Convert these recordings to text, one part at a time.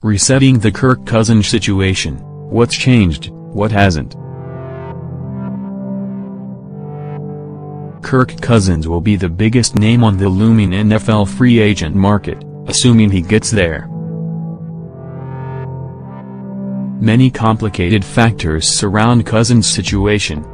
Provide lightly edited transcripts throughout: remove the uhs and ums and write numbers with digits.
Resetting the Kirk Cousins situation: what's changed, what hasn't? Kirk Cousins will be the biggest name on the looming NFL free agent market, assuming he gets there. Many complicated factors surround Cousins' situation.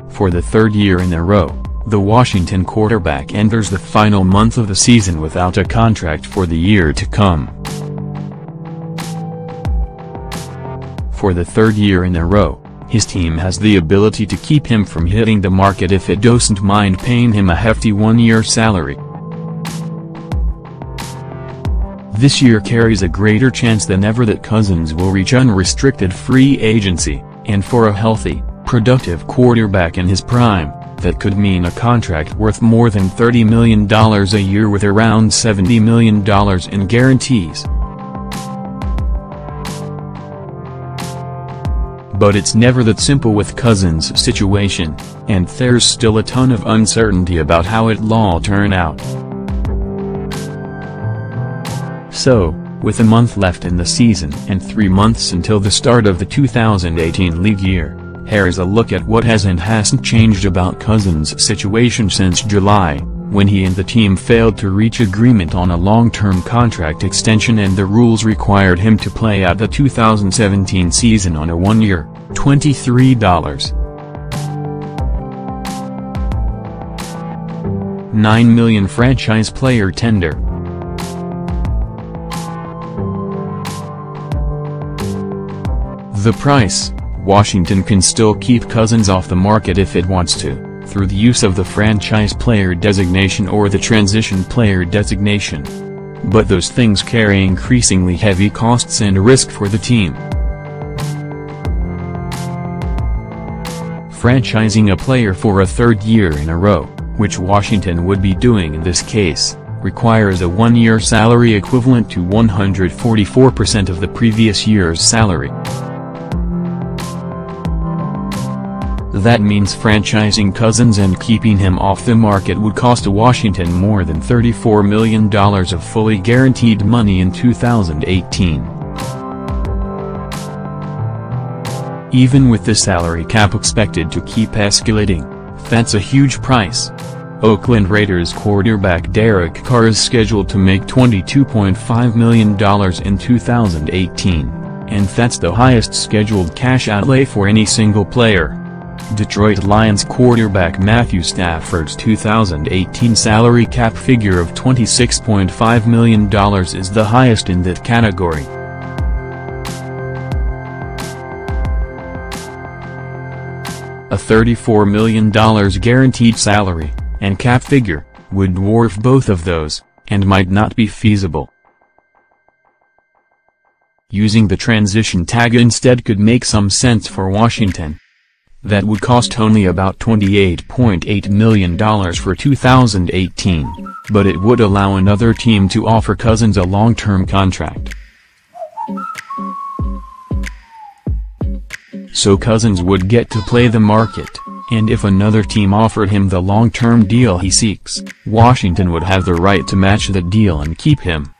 For the third year in a row, the Washington quarterback enters the final month of the season without a contract for the year to come. For the third year in a row, his team has the ability to keep him from hitting the market if it doesn't mind paying him a hefty one-year salary. This year carries a greater chance than ever that Cousins will reach unrestricted free agency, and for a healthy, productive quarterback in his prime, that could mean a contract worth more than $30 million a year with around $70 million in guarantees. But it's never that simple with Cousins' situation, and there's still a ton of uncertainty about how it'll all turn out. So, with a month left in the season and 3 months until the start of the 2018 league year, here's a look at what has and hasn't changed about Cousins' situation since July, when he and the team failed to reach agreement on a long-term contract extension and the rules required him to play out the 2017 season on a one-year, $23.9 million franchise player tender. The price: Washington can still keep Cousins off the market if it wants to, through the use of the franchise player designation or the transition player designation. But those things carry increasingly heavy costs and risk for the team. Franchising a player for a third year in a row, which Washington would be doing in this case, requires a one-year salary equivalent to 144% of the previous year's salary. That means franchising Cousins and keeping him off the market would cost Washington more than $34 million of fully guaranteed money in 2018. Even with the salary cap expected to keep escalating, that's a huge price. Oakland Raiders quarterback Derek Carr is scheduled to make $22.5 million in 2018, and that's the highest scheduled cash outlay for any single player. Detroit Lions quarterback Matthew Stafford's 2018 salary cap figure of $26.5 million is the highest in that category. A $34 million guaranteed salary and cap figure would dwarf both of those, and might not be feasible. Using the transition tag instead could make some sense for Washington. That would cost only about $28.8 million for 2018, but it would allow another team to offer Cousins a long-term contract. So Cousins would get to play the market, and if another team offered him the long-term deal he seeks, Washington would have the right to match that deal and keep him.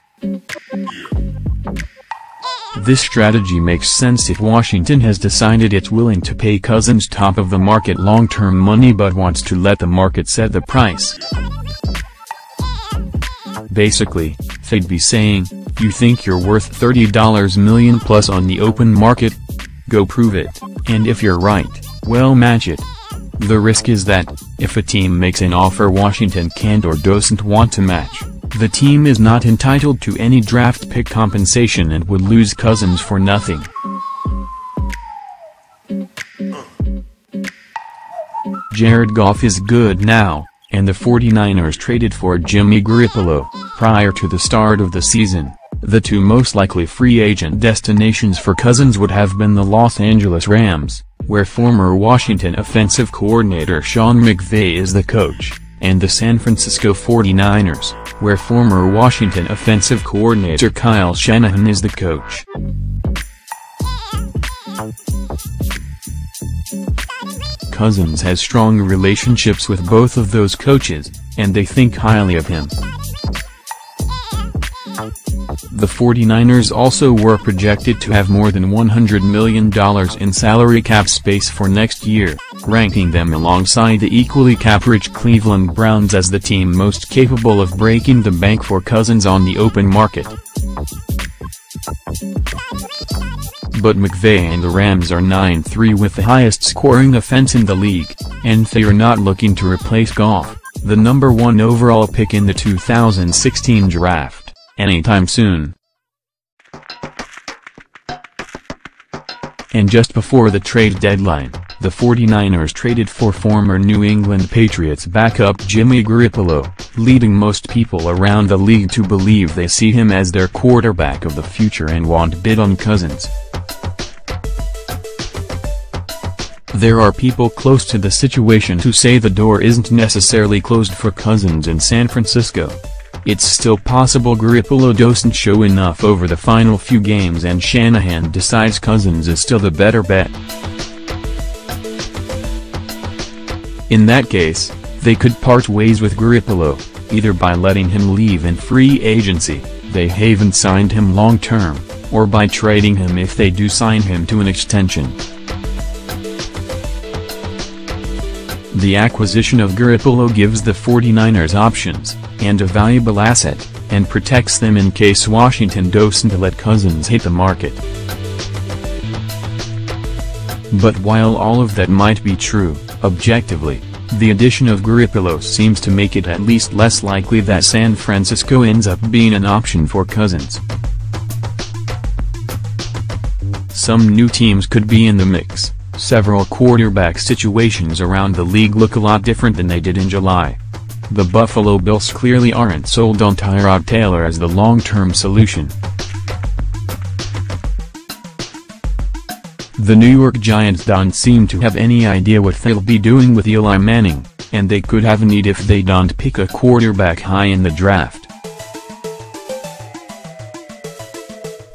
This strategy makes sense if Washington has decided it's willing to pay Cousins top-of-the-market long-term money but wants to let the market set the price. Basically, they'd be saying, "You think you're worth $30 million plus on the open market? Go prove it, and if you're right, well, match it." The risk is that, if a team makes an offer Washington can't or doesn't want to match, the team is not entitled to any draft pick compensation and would lose Cousins for nothing. Jared Goff is good now, and the 49ers traded for Jimmy Garoppolo. Prior to the start of the season, the two most likely free agent destinations for Cousins would have been the Los Angeles Rams, where former Washington offensive coordinator Sean McVay is the coach, and the San Francisco 49ers, where former Washington offensive coordinator Kyle Shanahan is the coach. Cousins has strong relationships with both of those coaches, and they think highly of him. The 49ers also were projected to have more than $100 million in salary cap space for next year, ranking them alongside the equally cap-rich Cleveland Browns as the team most capable of breaking the bank for Cousins on the open market. But McVay and the Rams are 9-3 with the highest scoring offense in the league, and they are not looking to replace Goff, the number 1 overall pick in the 2016 draft, anytime soon. And just before the trade deadline, the 49ers traded for former New England Patriots backup Jimmy Garoppolo, leading most people around the league to believe they see him as their quarterback of the future and want bid on Cousins. There are people close to the situation who say the door isn't necessarily closed for Cousins in San Francisco. It's still possible Garoppolo doesn't show enough over the final few games and Shanahan decides Cousins is still the better bet. In that case, they could part ways with Garoppolo, either by letting him leave in free agency, they haven't signed him long-term, or by trading him if they do sign him to an extension. The acquisition of Garoppolo gives the 49ers options, and a valuable asset, and protects them in case Washington doesn't let Cousins hit the market. But while all of that might be true, objectively, the addition of Garoppolo seems to make it at least less likely that San Francisco ends up being an option for Cousins. Some new teams could be in the mix. Several quarterback situations around the league look a lot different than they did in July. The Buffalo Bills clearly aren't sold on Tyrod Taylor as the long-term solution. The New York Giants don't seem to have any idea what they'll be doing with Eli Manning, and they could have a need if they don't pick a quarterback high in the draft.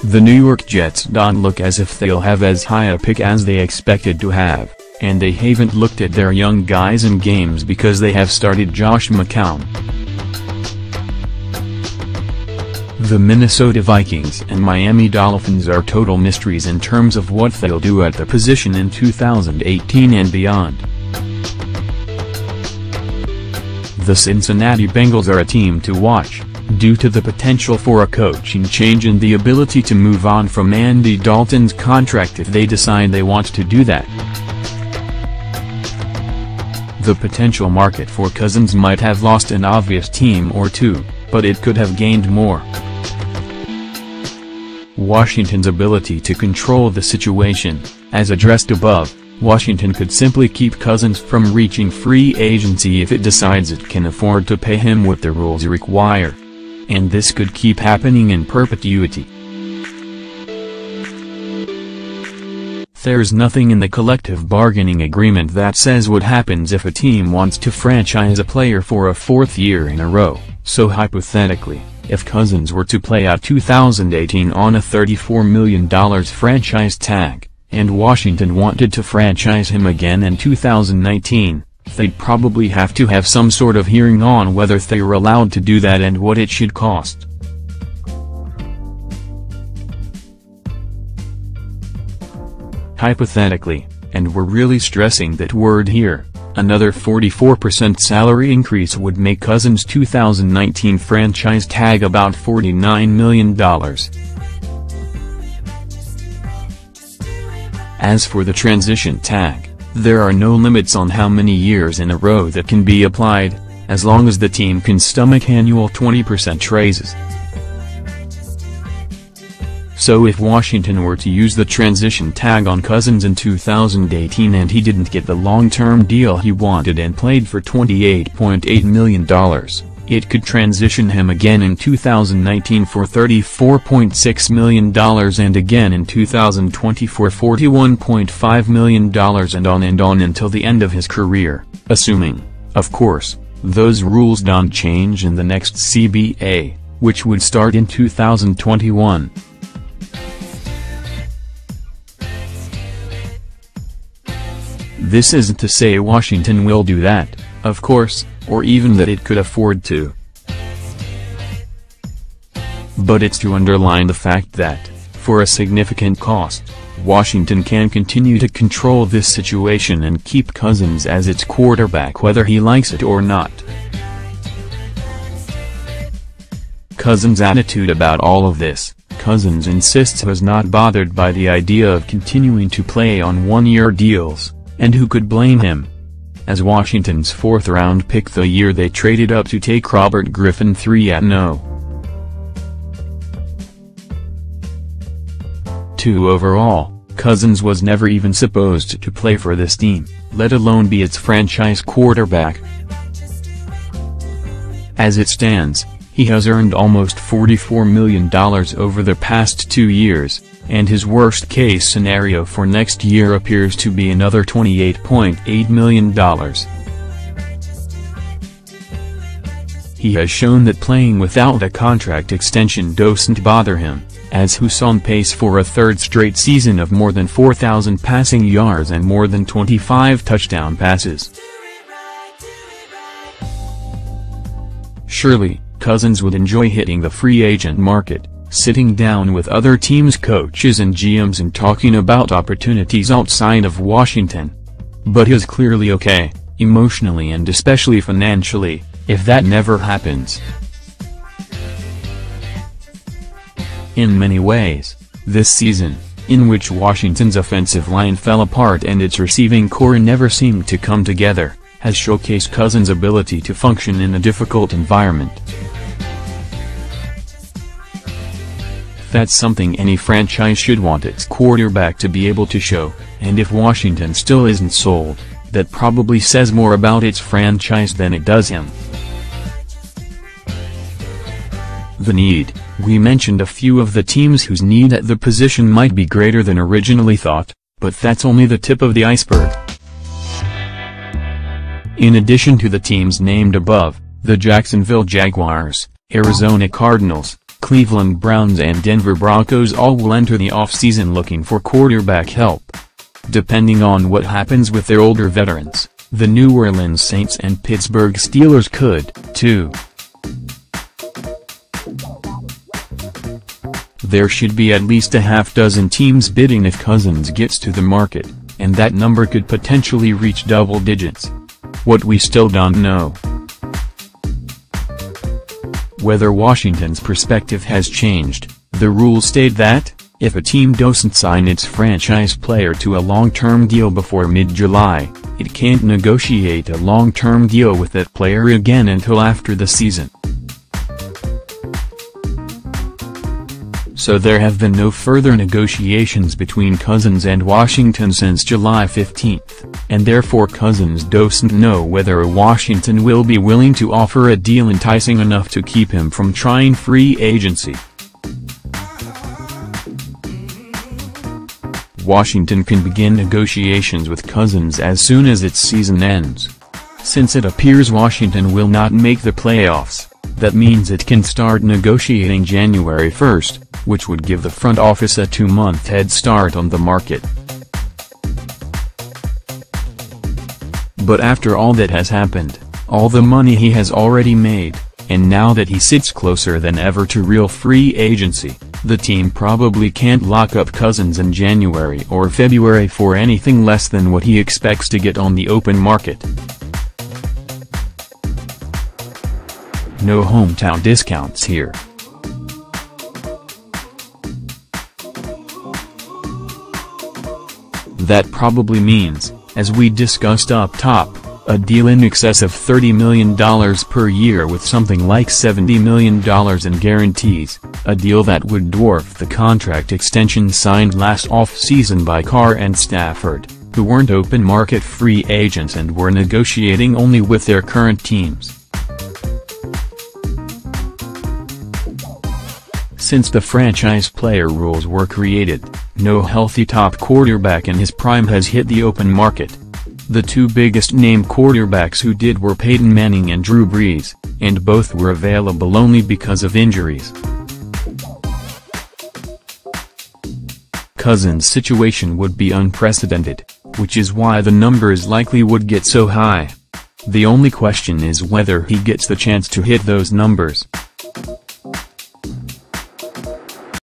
The New York Jets don't look as if they'll have as high a pick as they expected to have, and they haven't looked at their young guys in games because they have started Josh McCown. The Minnesota Vikings and Miami Dolphins are total mysteries in terms of what they'll do at the position in 2018 and beyond. The Cincinnati Bengals are a team to watch, due to the potential for a coaching change and the ability to move on from Andy Dalton's contract if they decide they want to do that. The potential market for Cousins might have lost an obvious team or two, but it could have gained more. Washington's ability to control the situation, as addressed above, Washington could simply keep Cousins from reaching free agency if it decides it can afford to pay him what the rules require. And this could keep happening in perpetuity. There's nothing in the collective bargaining agreement that says what happens if a team wants to franchise a player for a 4th year in a row, so hypothetically, if Cousins were to play out 2018 on a $34 million franchise tag, and Washington wanted to franchise him again in 2019, they'd probably have to have some sort of hearing on whether they were allowed to do that and what it should cost. Hypothetically, and we're really stressing that word here, another 44% salary increase would make Cousins' 2019 franchise tag about $49 million. As for the transition tag, there are no limits on how many years in a row that can be applied, as long as the team can stomach annual 20% raises. So if Washington were to use the transition tag on Cousins in 2018 and he didn't get the long-term deal he wanted and played for $28.8 million, it could transition him again in 2019 for $34.6 million and again in 2020 for $41.5 million and on until the end of his career, assuming, of course, those rules don't change in the next CBA, which would start in 2021. This isn't to say Washington will do that, of course, or even that it could afford to. but it's to underline the fact that, for a significant cost, Washington can continue to control this situation and keep Cousins as its quarterback whether he likes it or not. Cousins' attitude about all of this: Cousins insists he was not bothered by the idea of continuing to play on one-year deals, and who could blame him? As Washington's fourth-round pick the year they traded up to take Robert Griffin III at 2 overall, Cousins was never even supposed to play for this team, let alone be its franchise quarterback. As it stands, he has earned almost $44 million over the past 2 years, and his worst-case scenario for next year appears to be another $28.8 million. He has shown that playing without a contract extension doesn't bother him, as he's on pace for a third straight season of more than 4,000 passing yards and more than 25 touchdown passes. Surely, Cousins would enjoy hitting the free agent market, sitting down with other teams' coaches and GMs and talking about opportunities outside of Washington. But he's clearly okay, emotionally and especially financially, if that never happens. In many ways, this season, in which Washington's offensive line fell apart and its receiving core never seemed to come together, has showcased Cousins' ability to function in a difficult environment. That's something any franchise should want its quarterback to be able to show, and if Washington still isn't sold, that probably says more about its franchise than it does him. The need: we mentioned a few of the teams whose need at the position might be greater than originally thought, but that's only the tip of the iceberg. In addition to the teams named above, the Jacksonville Jaguars, Arizona Cardinals, Cleveland Browns and Denver Broncos all will enter the offseason looking for quarterback help. Depending on what happens with their older veterans, the New Orleans Saints and Pittsburgh Steelers could, too. There should be at least a half-dozen teams bidding if Cousins gets to the market, and that number could potentially reach double digits. What we still don't know. Whether Washington's perspective has changed, the rules state that, if a team doesn't sign its franchise player to a long-term deal before mid-July, it can't negotiate a long-term deal with that player again until after the season. So there have been no further negotiations between Cousins and Washington since July 15th, and therefore Cousins doesn't know whether Washington will be willing to offer a deal enticing enough to keep him from trying free agency. Washington can begin negotiations with Cousins as soon as its season ends. Since it appears Washington will not make the playoffs, that means it can start negotiating January 1st, which would give the front office a 2-month head start on the market. But after all that has happened, all the money he has already made, and now that he sits closer than ever to real free agency, the team probably can't lock up Cousins in January or February for anything less than what he expects to get on the open market. No hometown discounts here. That probably means, as we discussed up top, a deal in excess of $30 million per year with something like $70 million in guarantees, a deal that would dwarf the contract extension signed last off-season by Carr and Stafford, who weren't open market free agents and were negotiating only with their current teams. Since the franchise player rules were created, no healthy top quarterback in his prime has hit the open market. The two biggest name quarterbacks who did were Peyton Manning and Drew Brees, and both were available only because of injuries. Cousins' situation would be unprecedented, which is why the numbers likely would get so high. The only question is whether he gets the chance to hit those numbers.